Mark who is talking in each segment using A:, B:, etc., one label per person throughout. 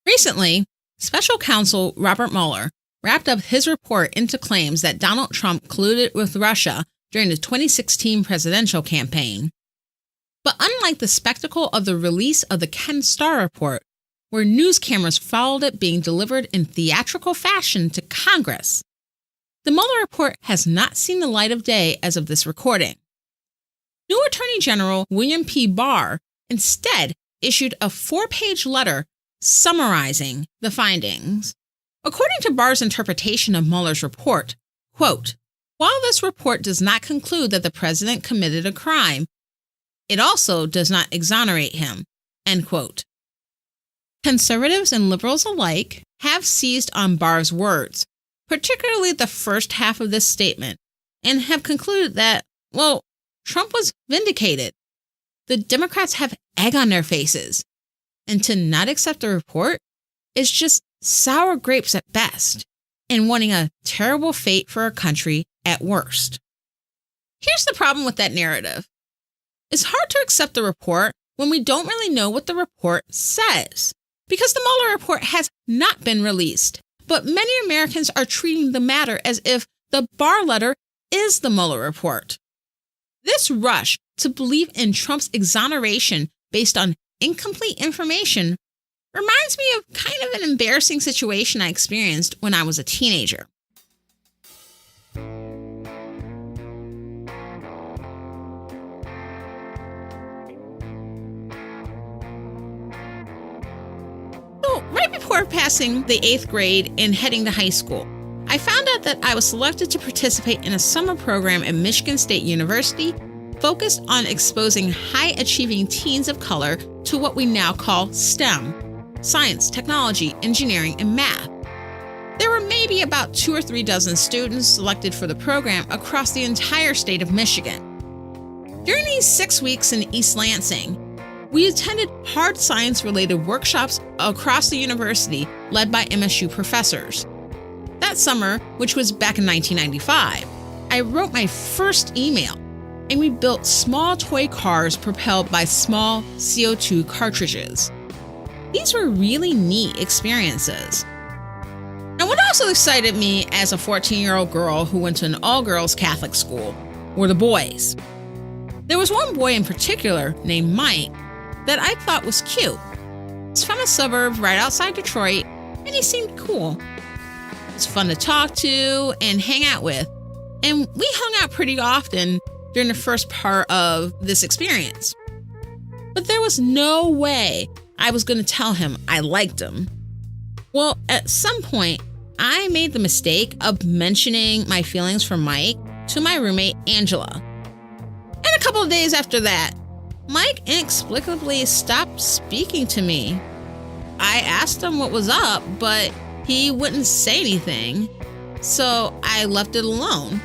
A: Recently, Special Counsel Robert Mueller wrapped up his report into claims that Donald Trump colluded with Russia during the 2016 presidential campaign. But unlike the spectacle of the release of the Ken Starr report, where news cameras followed it being delivered in theatrical fashion to Congress, the Mueller report has not seen the light of day as of this recording. New Attorney General William P. Barr instead issued a 4-page letter summarizing the findings. According to Barr's interpretation of Mueller's report, quote, "While this report does not conclude that the president committed a crime, it also does not exonerate him," end quote. Conservatives and liberals alike have seized on Barr's words, particularly the first half of this statement, and have concluded that, well, Trump was vindicated. The Democrats have egg on their faces, and to not accept the report is just sour grapes at best, and wanting a terrible fate for our country at worst. Here's the problem with that narrative. It's hard to accept the report when we don't really know what the report says, because the Mueller report has not been released, but many Americans are treating the matter as if the Barr Letter is the Mueller report. This rush to believe in Trump's exoneration based on incomplete information reminds me of kind of an embarrassing situation I experienced when I was a teenager. So, right before passing the 8th grade and heading to high school, I found out that I was selected to participate in a summer program at Michigan State University focused on exposing high-achieving teens of color to what we now call STEM: science, technology, engineering, and math. There were maybe about 2 or 3 dozen students selected for the program across the entire state of Michigan. During these 6 weeks in East Lansing, we attended hard science-related workshops across the university led by MSU professors. That summer, which was back in 1995, I wrote my first email, and we built small toy cars propelled by small CO2 cartridges. These were really neat experiences. Now, what also excited me as a 14-year-old girl who went to an all-girls Catholic school were the boys. There was one boy in particular named Mike that I thought was cute. He's from a suburb right outside Detroit, and he seemed cool. He was fun to talk to and hang out with, and we hung out pretty often during the first part of this experience. But there was no way I was going to tell him I liked him. Well, at some point, I made the mistake of mentioning my feelings for Mike to my roommate, Angela. And a couple of days after that, Mike inexplicably stopped speaking to me. I asked him what was up, but he wouldn't say anything, so I left it alone.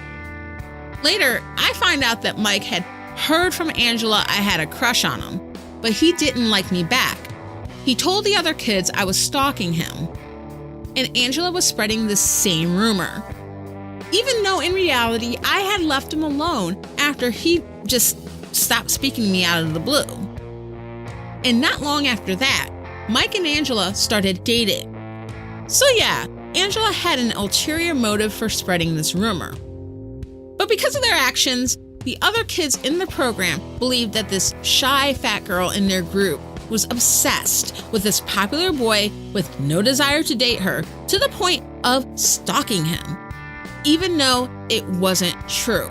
A: Later, I find out that Mike had heard from Angela I had a crush on him, but he didn't like me back. He told the other kids I was stalking him, and Angela was spreading the same rumor, even though in reality I had left him alone after he just stopped speaking to me out of the blue. And not long after that, Mike and Angela started dating. So yeah, Angela had an ulterior motive for spreading this rumor. But because of their actions, the other kids in the program believed that this shy fat girl in their group was obsessed with this popular boy with no desire to date her, to the point of stalking him, even though it wasn't true.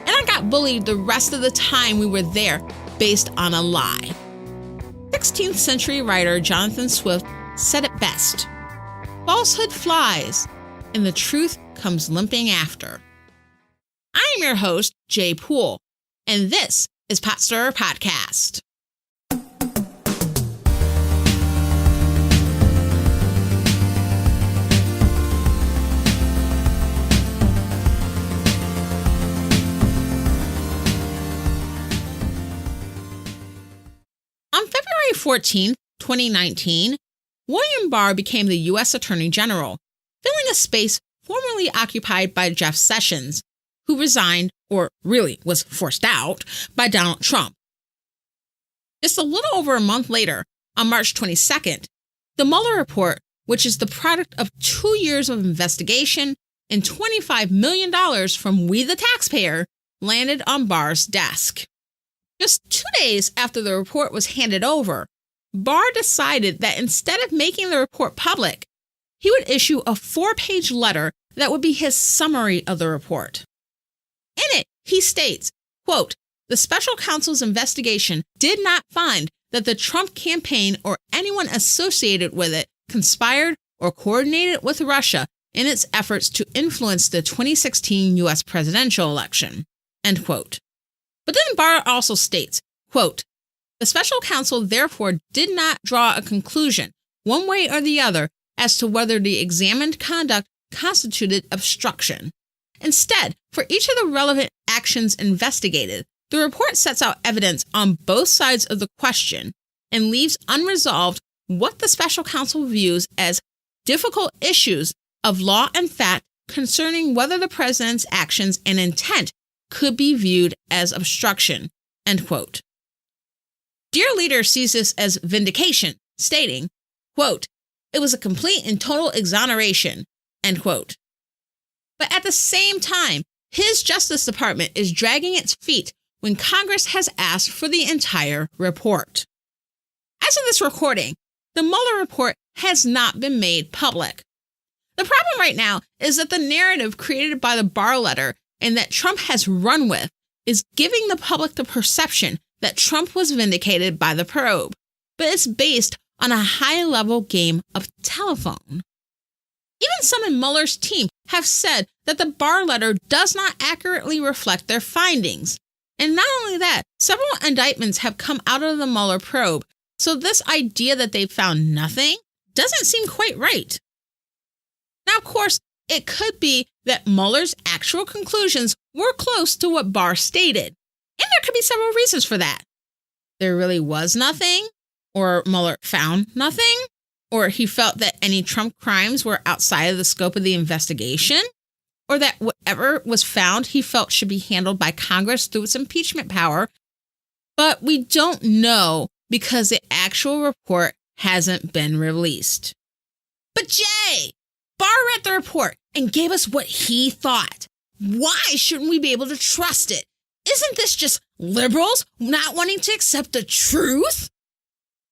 A: And I got bullied the rest of the time we were there based on a lie. 16th century writer Jonathan Swift said it best: "Falsehood flies, and the truth comes limping after." I'm your host, Jaye Poole, and this is Potstirrer Podcast. On February 14, 2019, William Barr became the U.S. Attorney General, filling a space formerly occupied by Jeff Sessions, who resigned, or really was forced out, by Donald Trump. Just a little over a month later, on March 22nd, The Mueller report, which is the product of 2 years of investigation and $25 million from we the taxpayer, landed on Barr's desk. Just 2 days after the report was handed over, Barr decided that instead of making the report public, he would issue a 4-page letter that would be his summary of the report. In it, he states, quote, "The special counsel's investigation did not find that the Trump campaign or anyone associated with it conspired or coordinated with Russia in its efforts to influence the 2016 U.S. presidential election," end quote. But then Barr also states, quote, "The special counsel therefore did not draw a conclusion, one way or the other, as to whether the examined conduct constituted obstruction. Instead, for each of the relevant actions investigated, the report sets out evidence on both sides of the question and leaves unresolved what the special counsel views as difficult issues of law and fact concerning whether the president's actions and intent could be viewed as obstruction," end quote. Dear Leader sees this as vindication, stating, quote, "It was a complete and total exoneration," end quote. But at the same time, his Justice Department is dragging its feet when Congress has asked for the entire report. As of this recording, the Mueller report has not been made public. The problem right now is that the narrative created by the Barr Letter and that Trump has run with is giving the public the perception that Trump was vindicated by the probe, but it's based on a high-level game of telephone. Even some in Mueller's team have said that the Barr Letter does not accurately reflect their findings. And not only that, several indictments have come out of the Mueller probe, so this idea that they've found nothing doesn't seem quite right. Now, of course, it could be that Mueller's actual conclusions were close to what Barr stated, and there could be several reasons for that. There really was nothing, or Mueller found nothing, or he felt that any Trump crimes were outside of the scope of the investigation, or that whatever was found he felt should be handled by Congress through its impeachment power. But we don't know because the actual report hasn't been released. But Jaye, Barr read the report and gave us what he thought. Why shouldn't we be able to trust it? Isn't this just liberals not wanting to accept the truth?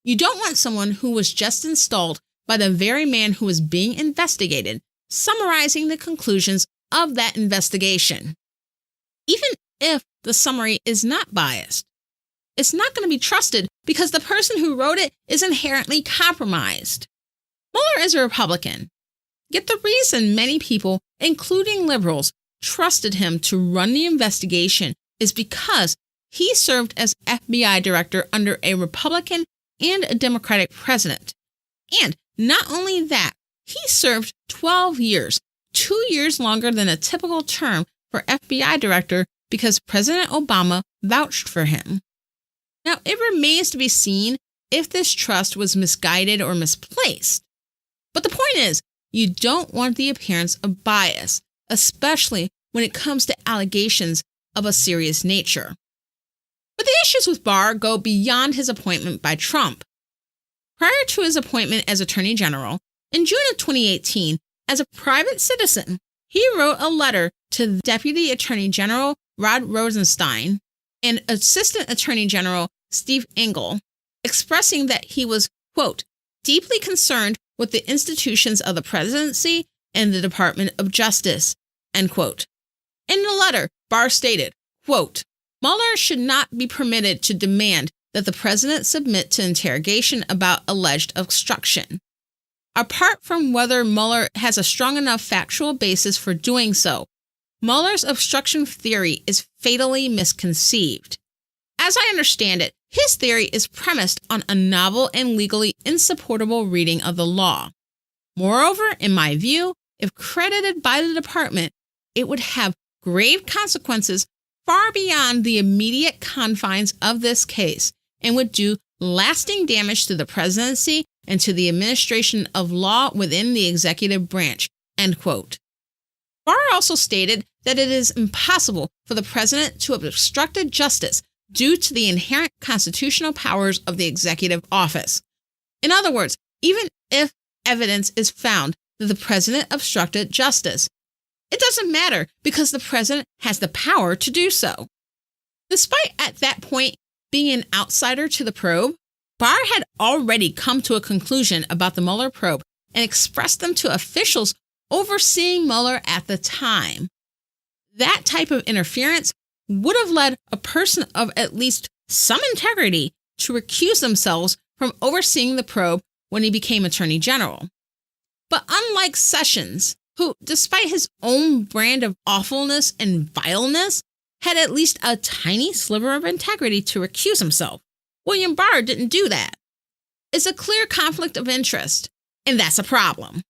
A: You don't want someone who was just installed by the very man who is being investigated summarizing the conclusions of that investigation. Even if the summary is not biased, it's not going to be trusted because the person who wrote it is inherently compromised. Mueller is a Republican, yet the reason many people, including liberals, trusted him to run the investigation is because he served as FBI director under a Republican and a Democratic president. And not only that, he served 12 years, 2 years longer than a typical term for FBI director because President Obama vouched for him. Now, it remains to be seen if this trust was misguided or misplaced. But the point is, you don't want the appearance of bias, especially when it comes to allegations of a serious nature. But the issues with Barr go beyond his appointment by Trump. Prior to his appointment as Attorney General, in June of 2018, as a private citizen, he wrote a letter to Deputy Attorney General Rod Rosenstein and Assistant Attorney General Steve Engel, expressing that he was, quote, deeply concerned with the institutions of the presidency and the Department of Justice, end quote. In the letter, Barr stated, quote, Mueller should not be permitted to demand that the president submit to interrogation about alleged obstruction. Apart from whether Mueller has a strong enough factual basis for doing so, Mueller's obstruction theory is fatally misconceived. As I understand it, his theory is premised on a novel and legally insupportable reading of the law. Moreover, in my view, if credited by the department, it would have grave consequences far beyond the immediate confines of this case and would do lasting damage to the presidency and to the administration of law within the executive branch, end quote. Barr also stated that it is impossible for the president to have obstructed justice due to the inherent constitutional powers of the executive office. In other words, even if evidence is found that the president obstructed justice. It doesn't matter because the president has the power to do so. Despite at that point being an outsider to the probe, Barr had already come to a conclusion about the Mueller probe and expressed them to officials overseeing Mueller at the time. That type of interference would have led a person of at least some integrity to recuse themselves from overseeing the probe when he became Attorney General. But unlike Sessions, who, despite his own brand of awfulness and vileness, had at least a tiny sliver of integrity to recuse himself, William Barr didn't do that. It's a clear conflict of interest, and that's a problem.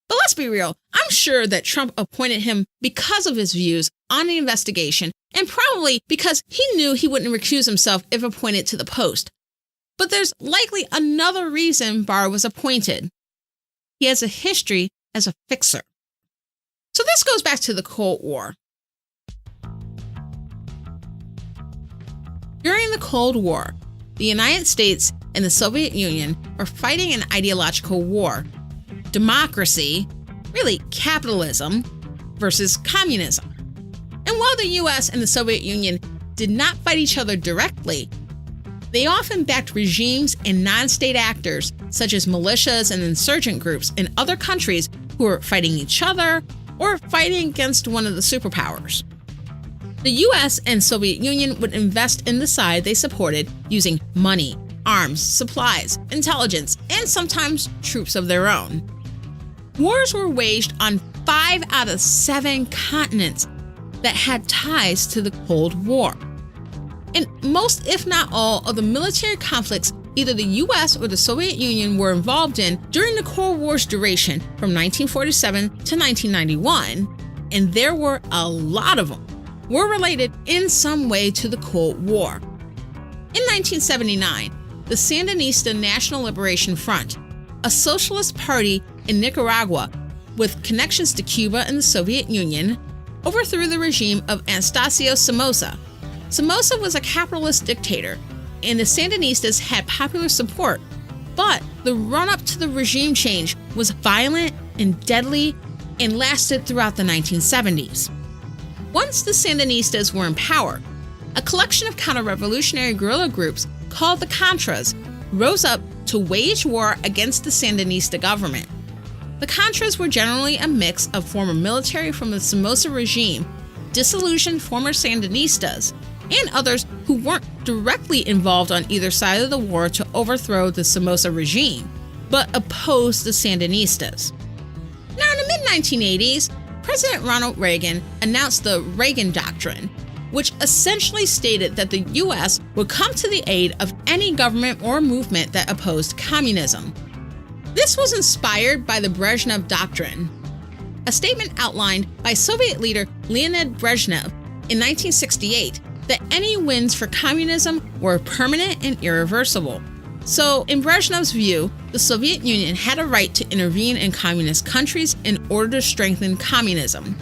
A: But let's be real, I'm sure that Trump appointed him because of his views on the investigation, and probably because he knew he wouldn't recuse himself if appointed to the post. But there's likely another reason Barr was appointed. He has a history as a fixer. So this goes back to the Cold War. During the Cold War, the United States and the Soviet Union were fighting an ideological war. Democracy, really capitalism, versus communism. And while the US and the Soviet Union did not fight each other directly, they often backed regimes and non-state actors, such as militias and insurgent groups in other countries who were fighting each other or fighting against one of the superpowers. The US and Soviet Union would invest in the side they supported using money, arms, supplies, intelligence, and sometimes troops of their own. Wars were waged on 5 out of 7 continents that had ties to the Cold War. In most, if not all, of the military conflicts either the US or the Soviet Union were involved in during the Cold War's duration from 1947 to 1991, and there were a lot of them, were related in some way to the Cold War. In 1979, the Sandinista National Liberation Front, a socialist party in Nicaragua with connections to Cuba and the Soviet Union, overthrew the regime of Anastasio Somoza. Somoza was a capitalist dictator, and the Sandinistas had popular support, but the run-up to the regime change was violent and deadly and lasted throughout the 1970s. Once the Sandinistas were in power, a collection of counter-revolutionary guerrilla groups called the Contras rose up to wage war against the Sandinista government. The Contras were generally a mix of former military from the Somoza regime, disillusioned former Sandinistas, and others who weren't directly involved on either side of the war to overthrow the Somoza regime, but opposed the Sandinistas. Now, in the mid-1980s, President Ronald Reagan announced the Reagan Doctrine, which essentially stated that the U.S. would come to the aid of any government or movement that opposed communism. This was inspired by the Brezhnev Doctrine, a statement outlined by Soviet leader Leonid Brezhnev in 1968 that any wins for communism were permanent and irreversible. So, in Brezhnev's view, the Soviet Union had a right to intervene in communist countries in order to strengthen communism.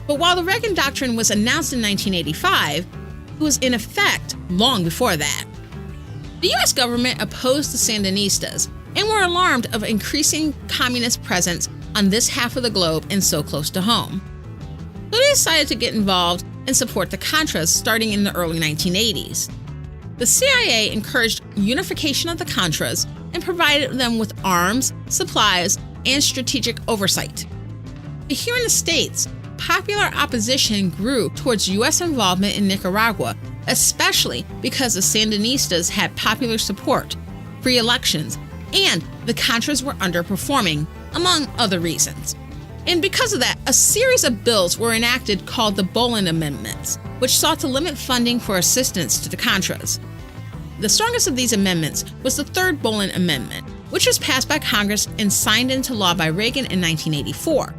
A: But while the Reagan Doctrine was announced in 1985, it was in effect long before that. The U.S. government opposed the Sandinistas and were alarmed of increasing communist presence on this half of the globe and so close to home. So they decided to get involved and support the Contras starting in the early 1980s. The CIA encouraged unification of the Contras and provided them with arms, supplies, and strategic oversight. But here in the States, popular opposition grew towards U.S. involvement in Nicaragua, especially because the Sandinistas had popular support, free elections, and the Contras were underperforming, among other reasons. And because of that, a series of bills were enacted called the Bolin Amendments, which sought to limit funding for assistance to the Contras. The strongest of these amendments was the Third Bolin Amendment, which was passed by Congress and signed into law by Reagan in 1984.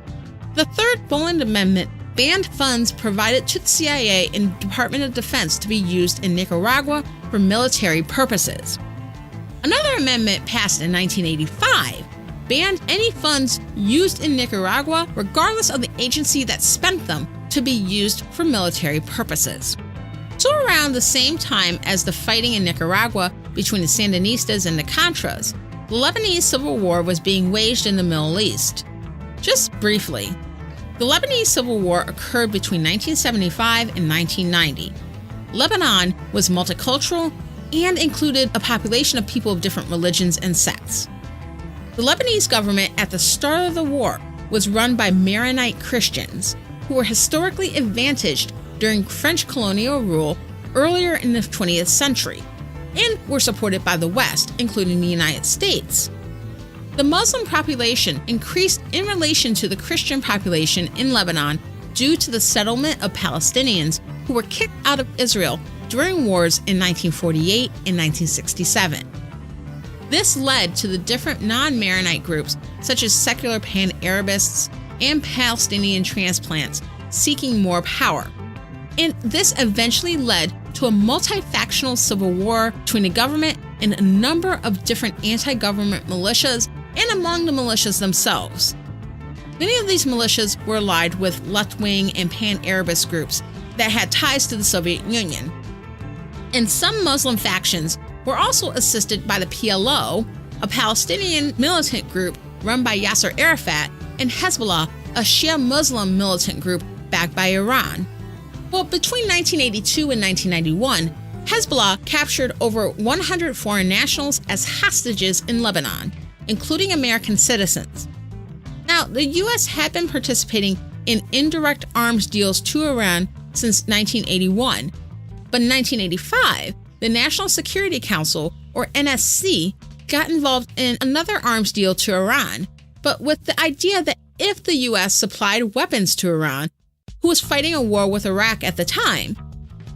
A: The Third Bolin Amendment banned funds provided to the CIA and Department of Defense to be used in Nicaragua for military purposes. Another amendment passed in 1985 banned any funds used in Nicaragua, regardless of the agency that spent them, to be used for military purposes. So around the same time as the fighting in Nicaragua between the Sandinistas and the Contras, the Lebanese Civil War was being waged in the Middle East. Just briefly, the Lebanese Civil War occurred between 1975 and 1990. Lebanon was multicultural and included a population of people of different religions and sects. The Lebanese government at the start of the war was run by Maronite Christians, who were historically advantaged during French colonial rule earlier in the 20th century, and were supported by the West, including the United States. The Muslim population increased in relation to the Christian population in Lebanon due to the settlement of Palestinians who were kicked out of Israel during wars in 1948 and 1967. This led to the different non-Maronite groups, such as secular Pan-Arabists and Palestinian transplants, seeking more power. And this eventually led to a multi-factional civil war between the government and a number of different anti-government militias and among the militias themselves. Many of these militias were allied with left-wing and Pan-Arabist groups that had ties to the Soviet Union. And some Muslim factions were also assisted by the PLO, a Palestinian militant group run by Yasser Arafat, and Hezbollah, a Shia Muslim militant group backed by Iran. Well, between 1982 and 1991, Hezbollah captured over 100 foreign nationals as hostages in Lebanon, including American citizens. Now, the U.S. had been participating in indirect arms deals to Iran since 1981, but in 1985, the National Security Council, or NSC, got involved in another arms deal to Iran, but with the idea that if the U.S. supplied weapons to Iran, who was fighting a war with Iraq at the time,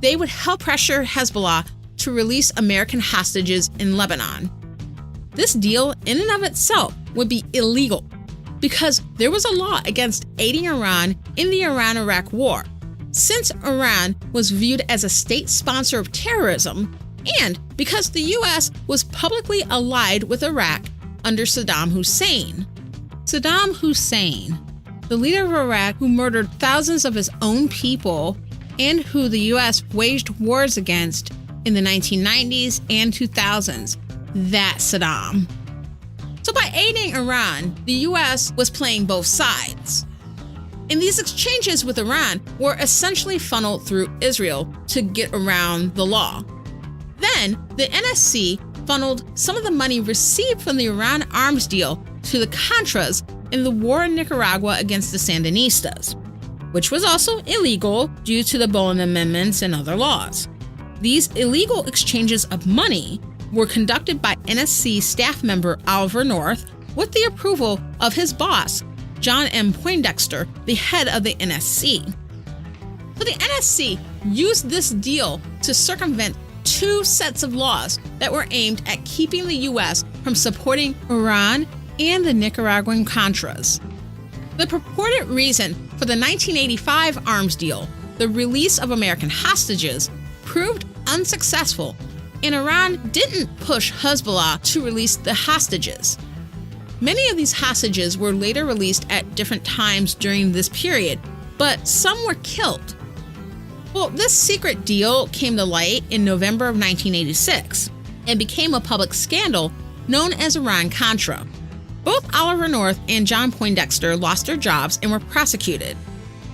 A: they would help pressure Hezbollah to release American hostages in Lebanon. This deal, in and of itself, would be illegal because there was a law against aiding Iran in the Iran-Iraq War, since Iran was viewed as a state sponsor of terrorism, and because the U.S. was publicly allied with Iraq under Saddam Hussein. Saddam Hussein, the leader of Iraq who murdered thousands of his own people and who the U.S. waged wars against in the 1990s and 2000s. That Saddam. So by aiding Iran, the U.S. was playing both sides. And these exchanges with Iran were essentially funneled through Israel to get around the law. Then, the NSC funneled some of the money received from the Iran arms deal to the Contras in the war in Nicaragua against the Sandinistas, which was also illegal due to the Bowen Amendments and other laws. These illegal exchanges of money were conducted by NSC staff member Oliver North with the approval of his boss, John M. Poindexter, the head of the NSC. So the NSC used this deal to circumvent two sets of laws that were aimed at keeping the U.S. from supporting Iran and the Nicaraguan Contras. The purported reason for the 1985 arms deal, the release of American hostages, proved unsuccessful, and Iran didn't push Hezbollah to release the hostages. Many of these hostages were later released at different times during this period, but some were killed. Well, this secret deal came to light in November of 1986 and became a public scandal known as Iran-Contra. Both Oliver North and John Poindexter lost their jobs and were prosecuted.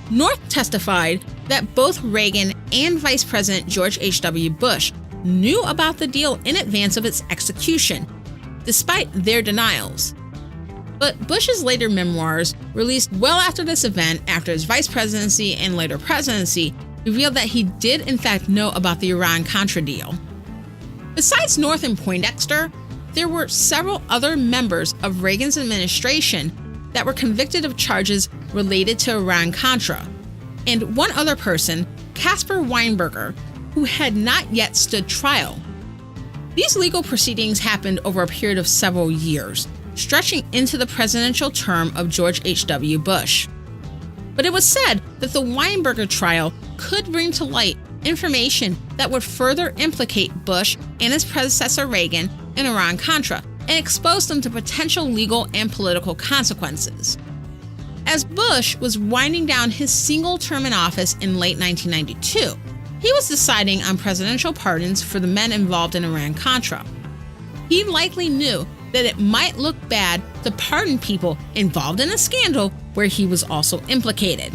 A: North testified that both Reagan and Vice President George H.W. Bush knew about the deal in advance of its execution, despite their denials. But Bush's later memoirs, released well after this event, after his vice presidency and later presidency, revealed that he did in fact know about the Iran-Contra deal. Besides North and Poindexter, there were several other members of Reagan's administration that were convicted of charges related to Iran-Contra, and one other person, Caspar Weinberger, who had not yet stood trial. These legal proceedings happened over a period of several years, stretching into the presidential term of George H.W. Bush. But it was said that the Weinberger trial could bring to light information that would further implicate Bush and his predecessor Reagan in Iran-Contra and expose them to potential legal and political consequences. As Bush was winding down his single term in office in late 1992, he was deciding on presidential pardons for the men involved in Iran-Contra. He likely knew that it might look bad to pardon people involved in a scandal where he was also implicated.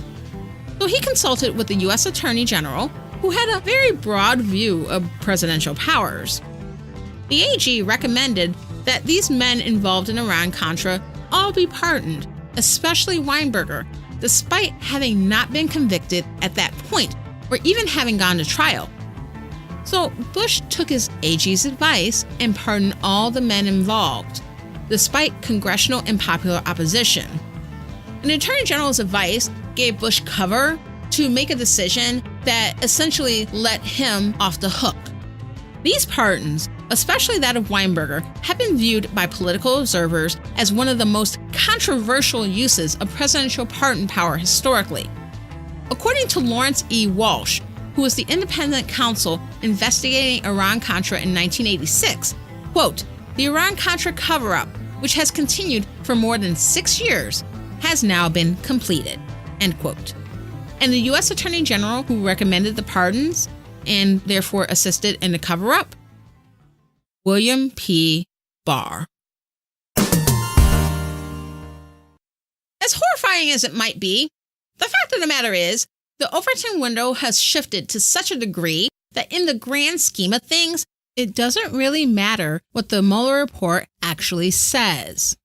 A: So he consulted with the U.S. Attorney General, who had a very broad view of presidential powers. The AG recommended that these men involved in Iran-Contra all be pardoned, especially Weinberger, despite having not been convicted at that point or even having gone to trial. So Bush took his AG's advice and pardoned all the men involved, despite congressional and popular opposition. And the Attorney General's advice gave Bush cover to make a decision that essentially let him off the hook. These pardons, especially that of Weinberger, have been viewed by political observers as one of the most controversial uses of presidential pardon power historically. According to Lawrence E. Walsh, who was the independent counsel investigating Iran-Contra in 1986, quote, "The Iran-Contra cover-up, which has continued for more than 6 years, has now been completed," end quote. And the U.S. Attorney General who recommended the pardons and therefore assisted in the cover-up? William P. Barr. As horrifying as it might be, the fact of the matter is, the Overton window has shifted to such a degree that in the grand scheme of things, it doesn't really matter what the Mueller report actually says.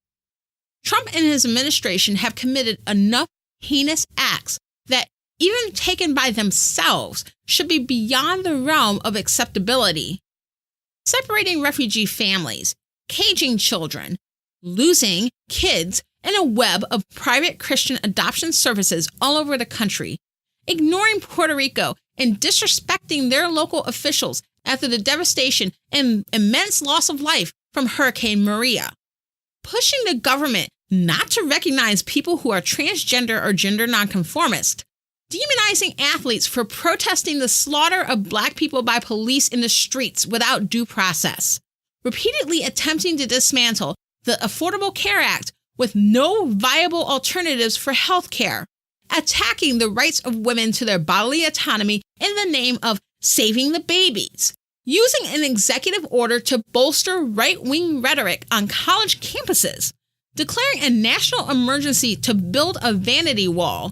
A: Trump and his administration have committed enough heinous acts that, even taken by themselves, should be beyond the realm of acceptability. Separating refugee families, caging children, losing kids in a web of private Christian adoption services all over the country, ignoring Puerto Rico and disrespecting their local officials after the devastation and immense loss of life from Hurricane Maria, pushing the government not to recognize people who are transgender or gender nonconformist, demonizing athletes for protesting the slaughter of Black people by police in the streets without due process, repeatedly attempting to dismantle the Affordable Care Act with no viable alternatives for health care, attacking the rights of women to their bodily autonomy in the name of saving the babies, using an executive order to bolster right-wing rhetoric on college campuses, declaring a national emergency to build a vanity wall,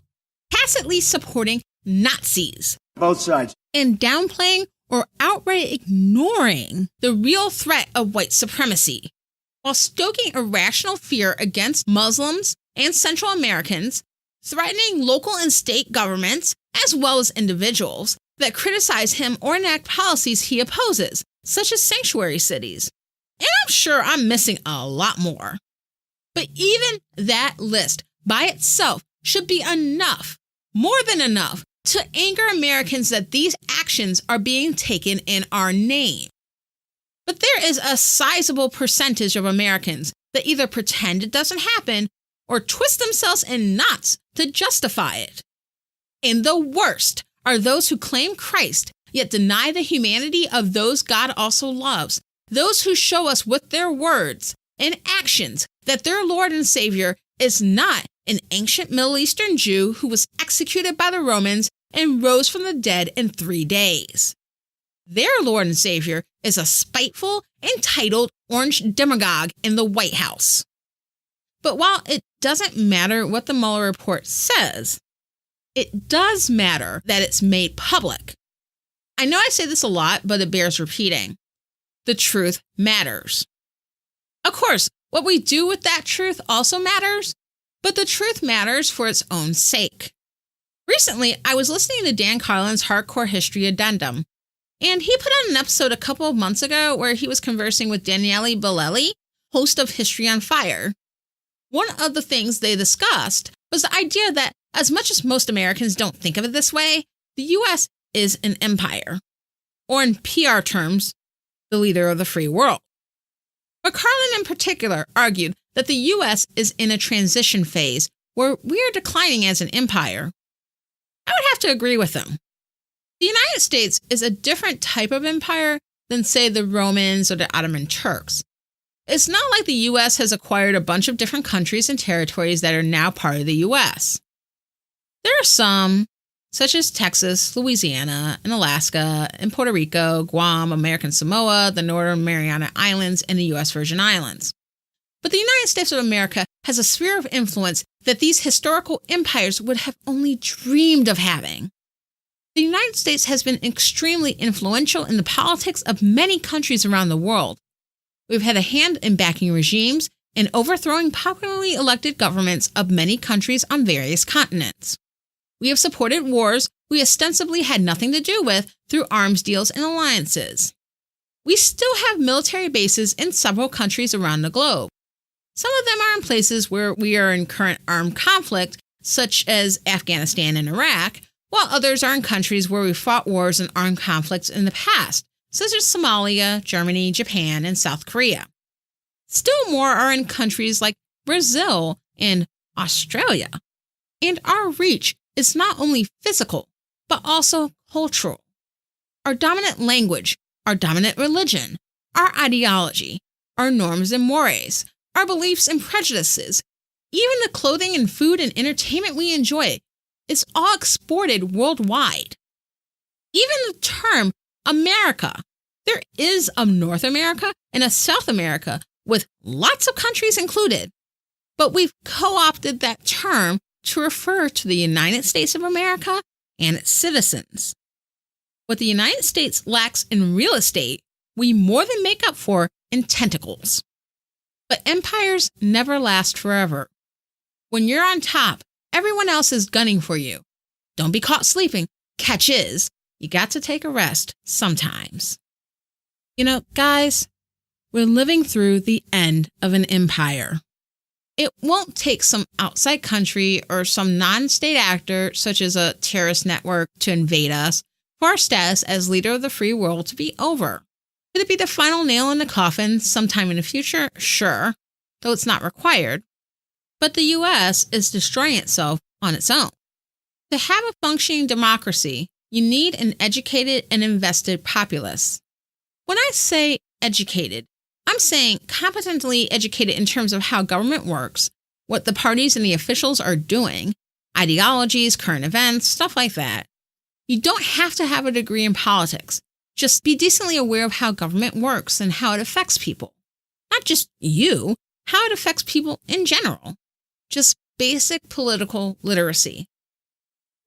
A: tacitly supporting Nazis,
B: both sides,
A: and downplaying or outright ignoring the real threat of white supremacy, while stoking irrational fear against Muslims and Central Americans, threatening local and state governments, as well as individuals, that criticize him or enact policies he opposes, such as sanctuary cities. And I'm sure I'm missing a lot more. But even that list by itself should be enough, more than enough, to anger Americans that these actions are being taken in our name. But there is a sizable percentage of Americans that either pretend it doesn't happen or twist themselves in knots to justify it. And the worst are those who claim Christ, yet deny the humanity of those God also loves, those who show us with their words and actions that their Lord and Savior is not an ancient Middle Eastern Jew who was executed by the Romans and rose from the dead in 3 days. Their Lord and Savior is a spiteful, entitled orange demagogue in the White House. But while it doesn't matter what the Mueller report says, it does matter that it's made public. I know I say this a lot, but it bears repeating. The truth matters. Of course, what we do with that truth also matters, but the truth matters for its own sake. Recently, I was listening to Dan Carlin's Hardcore History Addendum, and he put out an episode a couple of months ago where he was conversing with Daniele Bolelli, host of History on Fire. One of the things they discussed was the idea that, as much as most Americans don't think of it this way, the U.S. is an empire, or in PR terms, the leader of the free world. But Carlin in particular argued that the U.S. is in a transition phase where we are declining as an empire. I would have to agree with him. The United States is a different type of empire than, say, the Romans or the Ottoman Turks. It's not like the U.S. has acquired a bunch of different countries and territories that are now part of the U.S. There are some, such as Texas, Louisiana, and Alaska, and Puerto Rico, Guam, American Samoa, the Northern Mariana Islands, and the U.S. Virgin Islands. But the United States of America has a sphere of influence that these historical empires would have only dreamed of having. The United States has been extremely influential in the politics of many countries around the world. We've had a hand in backing regimes and overthrowing popularly elected governments of many countries on various continents. We have supported wars we ostensibly had nothing to do with through arms deals and alliances. We still have military bases in several countries around the globe. Some of them are in places where we are in current armed conflict, such as Afghanistan and Iraq, while others are in countries where we fought wars and armed conflicts in the past, such as Somalia, Germany, Japan, and South Korea. Still more are in countries like Brazil and Australia. And our reach is not only physical, but also cultural. Our dominant language, our dominant religion, our ideology, our norms and mores, our beliefs and prejudices, even the clothing and food and entertainment we enjoy, it's all exported worldwide. Even the term America, there is a North America and a South America with lots of countries included, but we've co-opted that term to refer to the United States of America and its citizens. What the United States lacks in real estate, we more than make up for in tentacles. But empires never last forever. When you're on top, everyone else is gunning for you. Don't be caught sleeping. Catch is, you got to take a rest sometimes. You know, guys, we're living through the end of an empire. It won't take some outside country or some non-state actor, such as a terrorist network, to invade us for our status as leader of the free world to be over. Could it be the final nail in the coffin sometime in the future? Sure, though it's not required. But the U.S. is destroying itself on its own. To have a functioning democracy, you need an educated and invested populace. When I say educated, I'm saying competently educated in terms of how government works, what the parties and the officials are doing, ideologies, current events, stuff like that. You don't have to have a degree in politics. Just be decently aware of how government works and how it affects people. Not just you, how it affects people in general. Just basic political literacy.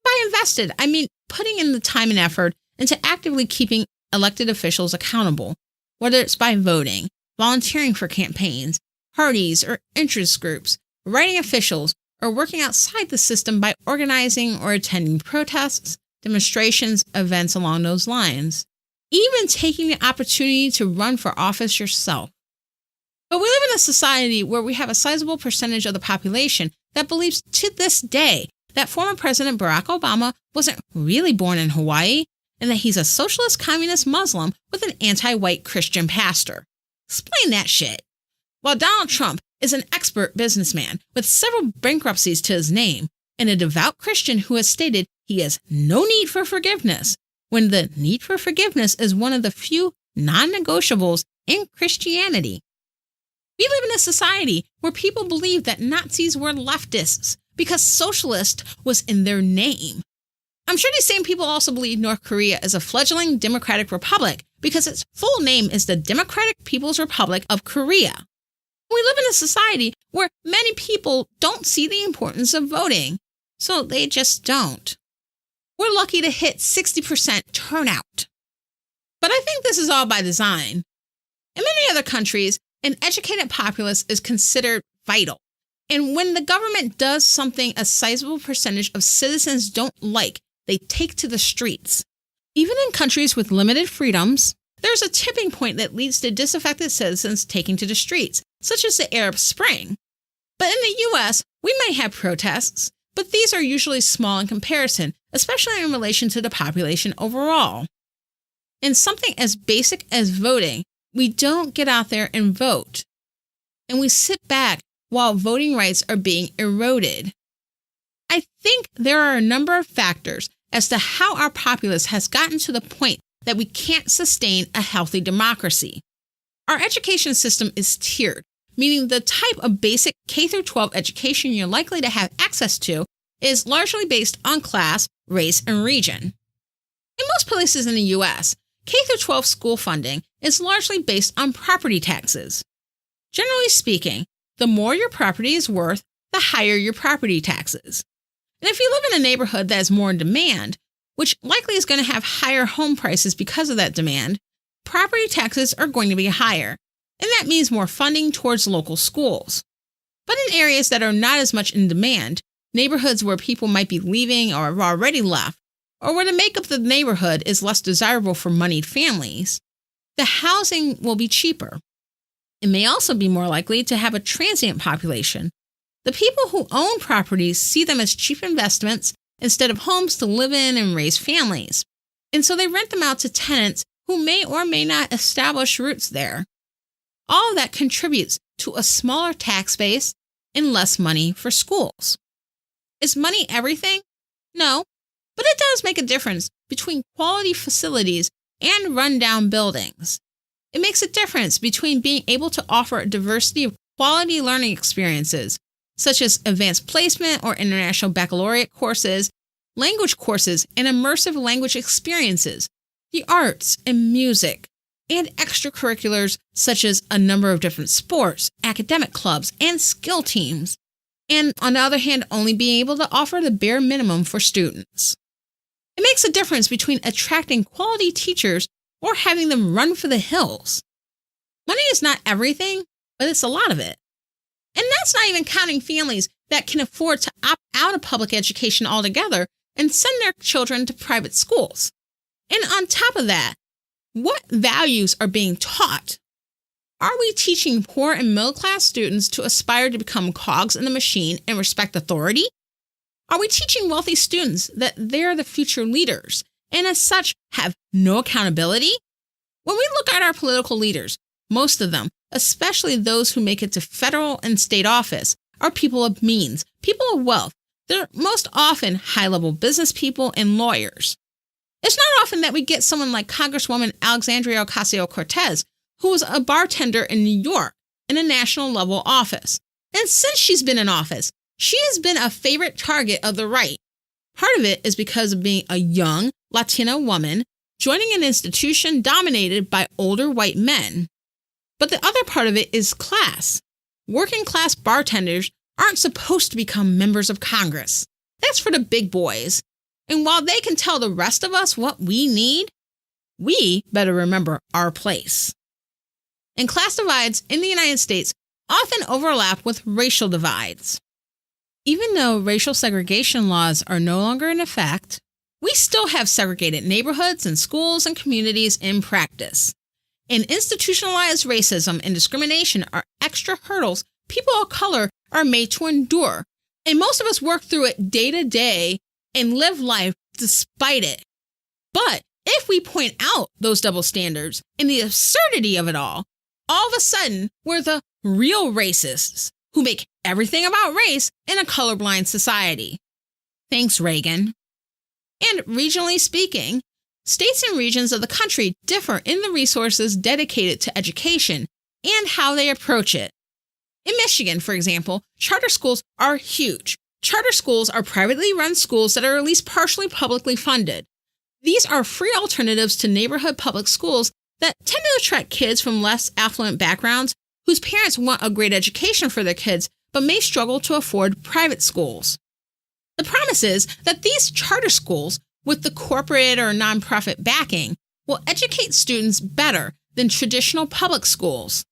A: By invested, I mean putting in the time and effort into actively keeping elected officials accountable, whether it's by voting, volunteering for campaigns, parties or interest groups, writing officials, or working outside the system by organizing or attending protests, demonstrations, events along those lines. Even taking the opportunity to run for office yourself. But we live in a society where we have a sizable percentage of the population that believes to this day that former President Barack Obama wasn't really born in Hawaii and that he's a socialist communist Muslim with an anti-white Christian pastor. Explain that shit. While Donald Trump is an expert businessman with several bankruptcies to his name and a devout Christian who has stated he has no need for forgiveness, when the need for forgiveness is one of the few non-negotiables in Christianity. We live in a society where people believe that Nazis were leftists because socialist was in their name. I'm sure these same people also believe North Korea is a fledgling democratic republic because its full name is the Democratic People's Republic of Korea. We live in a society where many people don't see the importance of voting, so they just don't. We're lucky to hit 60% turnout. But I think this is all by design. In many other countries, an educated populace is considered vital. And when the government does something a sizable percentage of citizens don't like, they take to the streets. Even in countries with limited freedoms, there's a tipping point that leads to disaffected citizens taking to the streets, such as the Arab Spring. But in the U.S., we may have protests, but these are usually small in comparison, especially in relation to the population overall. In something as basic as voting, we don't get out there and vote. And we sit back while voting rights are being eroded. I think there are a number of factors as to how our populace has gotten to the point that we can't sustain a healthy democracy. Our education system is tiered, meaning the type of basic K-12 education you're likely to have access to is largely based on class, race, and region. In most places in the U.S., K-12 school funding is largely based on property taxes. Generally speaking, the more your property is worth, the higher your property taxes. And if you live in a neighborhood that is more in demand, which likely is going to have higher home prices because of that demand, property taxes are going to be higher, and that means more funding towards local schools. But in areas that are not as much in demand, neighborhoods where people might be leaving or have already left, or where the makeup of the neighborhood is less desirable for moneyed families, the housing will be cheaper. It may also be more likely to have a transient population. The people who own properties see them as cheap investments instead of homes to live in and raise families, and so they rent them out to tenants who may or may not establish roots there. All of that contributes to a smaller tax base and less money for schools. Is money everything? No, but it does make a difference between quality facilities and rundown buildings. It makes a difference between being able to offer a diversity of quality learning experiences, such as advanced placement or international baccalaureate courses, language courses, and immersive language experiences, the arts and music, and extracurriculars such as a number of different sports, academic clubs, and skill teams, and on the other hand, only being able to offer the bare minimum for students. It makes a difference between attracting quality teachers or having them run for the hills. Money is not everything, but it's a lot of it. And that's not even counting families that can afford to opt out of public education altogether and send their children to private schools. And on top of that, what values are being taught? Are we teaching poor and middle-class students to aspire to become cogs in the machine and respect authority? Are we teaching wealthy students that they're the future leaders and as such have no accountability? When we look at our political leaders, most of them, especially those who make it to federal and state office, are people of means, people of wealth. They're most often high-level business people and lawyers. It's not often that we get someone like Congresswoman Alexandria Ocasio-Cortez, who was a bartender in New York in a national level office. And since she's been in office, she has been a favorite target of the right. Part of it is because of being a young Latina woman joining an institution dominated by older white men. But the other part of it is class. Working class bartenders aren't supposed to become members of Congress. That's for the big boys. And while they can tell the rest of us what we need, we better remember our place. And class divides in the United States often overlap with racial divides. Even though racial segregation laws are no longer in effect, we still have segregated neighborhoods and schools and communities in practice. And institutionalized racism and discrimination are extra hurdles people of color are made to endure. And most of us work through it day to day and live life despite it. But if we point out those double standards and the absurdity of it all of a sudden we're the real racists who make everything about race in a colorblind society. Thanks, Reagan. And regionally speaking, states and regions of the country differ in the resources dedicated to education and how they approach it. In Michigan, for example, charter schools are huge. Charter schools are privately run schools that are at least partially publicly funded. These are free alternatives to neighborhood public schools that tend to attract kids from less affluent backgrounds whose parents want a great education for their kids but may struggle to afford private schools. The promise is that these charter schools, with the corporate or nonprofit backing, will educate students better than traditional public schools.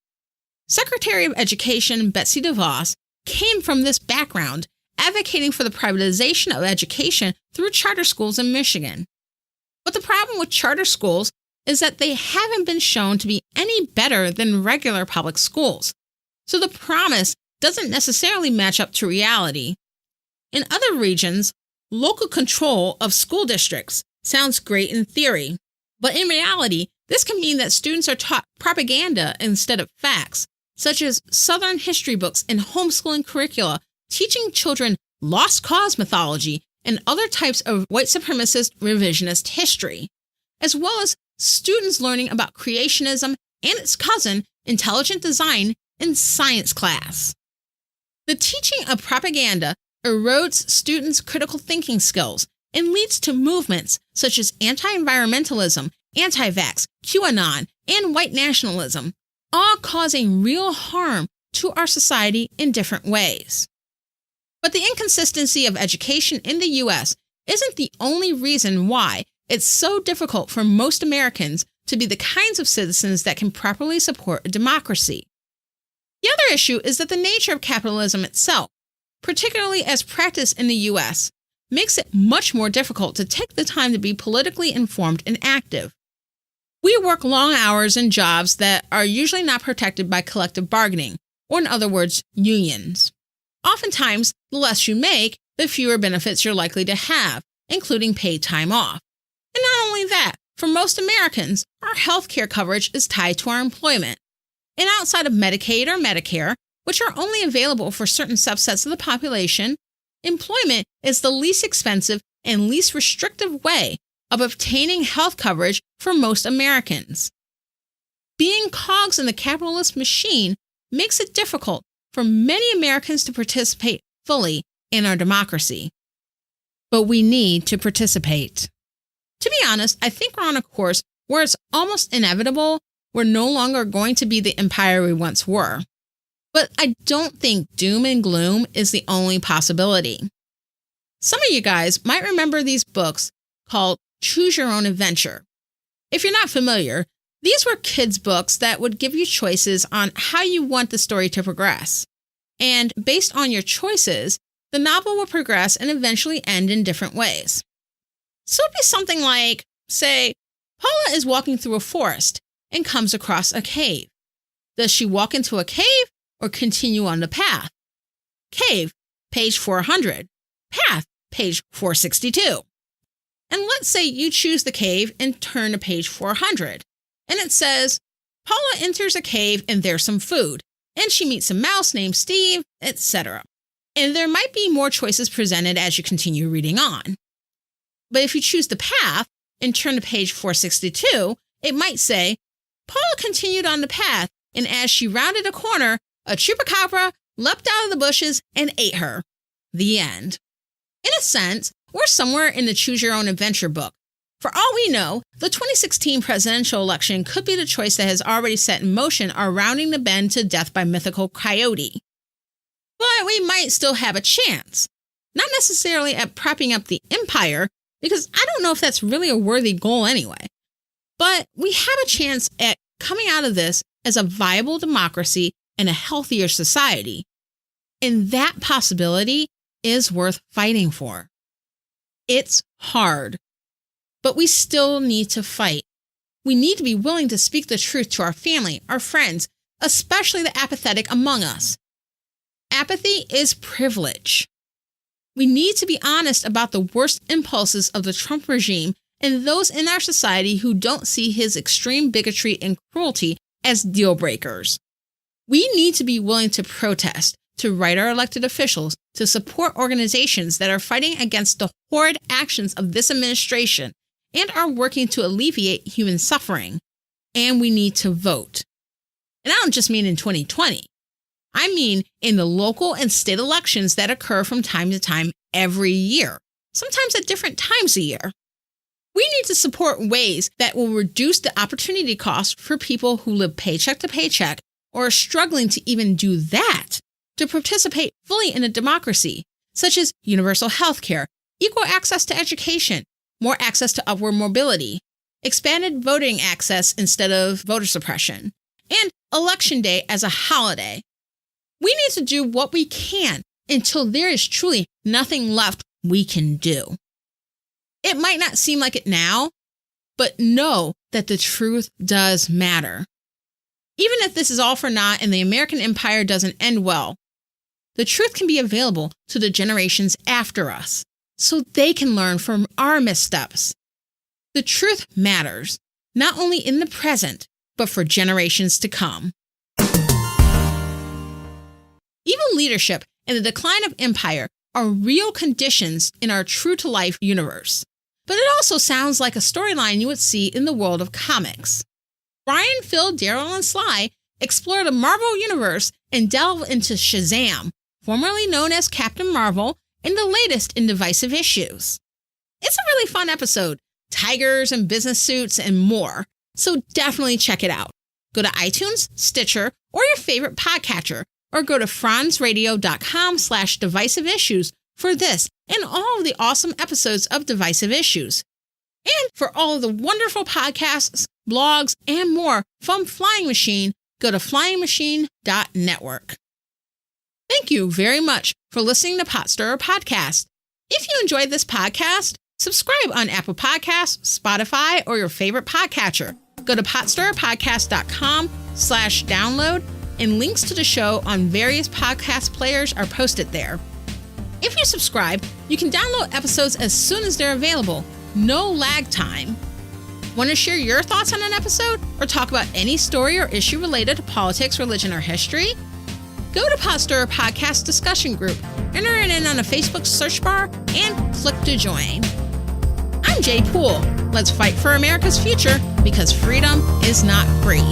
A: Secretary of Education Betsy DeVos came from this background, advocating for the privatization of education through charter schools in Michigan. But the problem with charter schools is that they haven't been shown to be any better than regular public schools, so the promise doesn't necessarily match up to reality. In other regions, local control of school districts sounds great in theory, but in reality, this can mean that students are taught propaganda instead of facts, such as Southern history books and homeschooling curricula, teaching children lost cause mythology and other types of white supremacist revisionist history, as well as students learning about creationism and its cousin, intelligent design, in science class. The teaching of propaganda erodes students' critical thinking skills and leads to movements such as anti-environmentalism, anti-vax, QAnon, and white nationalism, all causing real harm to our society in different ways. But the inconsistency of education in the U.S. isn't the only reason why it's so difficult for most Americans to be the kinds of citizens that can properly support a democracy. The other issue is that the nature of capitalism itself, particularly as practiced in the U.S., makes it much more difficult to take the time to be politically informed and active. We work long hours in jobs that are usually not protected by collective bargaining, or in other words, unions. Oftentimes, the less you make, the fewer benefits you're likely to have, including paid time off. And not only that, for most Americans, our health care coverage is tied to our employment. And outside of Medicaid or Medicare, which are only available for certain subsets of the population, employment is the least expensive and least restrictive way of obtaining health coverage for most Americans. Being cogs in the capitalist machine makes it difficult for many Americans to participate fully in our democracy. But we need to participate. To be honest, I think we're on a course where it's almost inevitable we're no longer going to be the empire we once were. But I don't think doom and gloom is the only possibility. Some of you guys might remember these books called Choose Your Own Adventure. If you're not familiar, these were kids' books that would give you choices on how you want the story to progress. And based on your choices, the novel will progress and eventually end in different ways. So it'd be something like, say, Paula is walking through a forest and comes across a cave. Does she walk into a cave or continue on the path? Cave, page 400. Path, page 462. And let's say you choose the cave and turn to page 400. And it says, Paula enters a cave and there's some food. And she meets a mouse named Steve, etc. And there might be more choices presented as you continue reading on. But if you choose the path and turn to page 462, it might say, Paula continued on the path, and as she rounded a corner, a chupacabra leapt out of the bushes and ate her. The end. In a sense, we're somewhere in the Choose Your Own Adventure book. For all we know, the 2016 presidential election could be the choice that has already set in motion our rounding the bend to death by mythical coyote. But we might still have a chance. Not necessarily at propping up the empire, because I don't know if that's really a worthy goal anyway. But we have a chance at coming out of this as a viable democracy and a healthier society. And that possibility is worth fighting for. It's hard, but we still need to fight. We need to be willing to speak the truth to our family, our friends, especially the apathetic among us. Apathy is privilege. We need to be honest about the worst impulses of the Trump regime and those in our society who don't see his extreme bigotry and cruelty as deal breakers. We need to be willing to protest, to write our elected officials, to support organizations that are fighting against the horrid actions of this administration and are working to alleviate human suffering. And we need to vote. And I don't just mean in 2020. I mean in the local and state elections that occur from time to time every year, sometimes at different times a year. We need to support ways that will reduce the opportunity cost for people who live paycheck to paycheck or are struggling to even do that to participate fully in a democracy, such as universal health care, equal access to education, more access to upward mobility, expanded voting access instead of voter suppression, and Election Day as a holiday. We need to do what we can until there is truly nothing left we can do. It might not seem like it now, but know that the truth does matter. Even if this is all for naught and the American empire doesn't end well, the truth can be available to the generations after us, so they can learn from our missteps. The truth matters, not only in the present, but for generations to come. Evil leadership and the decline of empire are real conditions in our true-to-life universe. But it also sounds like a storyline you would see in the world of comics. Brian, Phil, Daryl, and Sly explore the Marvel Universe and delve into Shazam, formerly known as Captain Marvel, in the latest in divisive issues. It's a really fun episode, tigers and business suits and more, so definitely check it out. Go to iTunes, Stitcher, or your favorite podcatcher or go to franzradio.com/divisive issues for this and all of the awesome episodes of Divisive Issues. And for all of the wonderful podcasts, blogs, and more from Flying Machine, go to flyingmachine.network. Thank you very much for listening to Potstirrer Podcast. If you enjoyed this podcast, subscribe on Apple Podcasts, Spotify, or your favorite podcatcher. Go to potstirrerpodcast.com/download, and links to the show on various podcast players are posted there. If you subscribe, you can download episodes as soon as they're available. No lag time. Want to share your thoughts on an episode or talk about any story or issue related to politics, religion, or history? Go to Potstirrer Podcast discussion group, enter it in on a Facebook search bar, and click to join. I'm Jaye Poole. Let's fight for America's future because freedom is not free.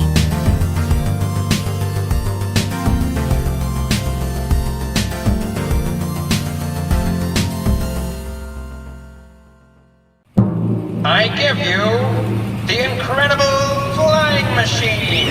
B: I give you the incredible flying machine.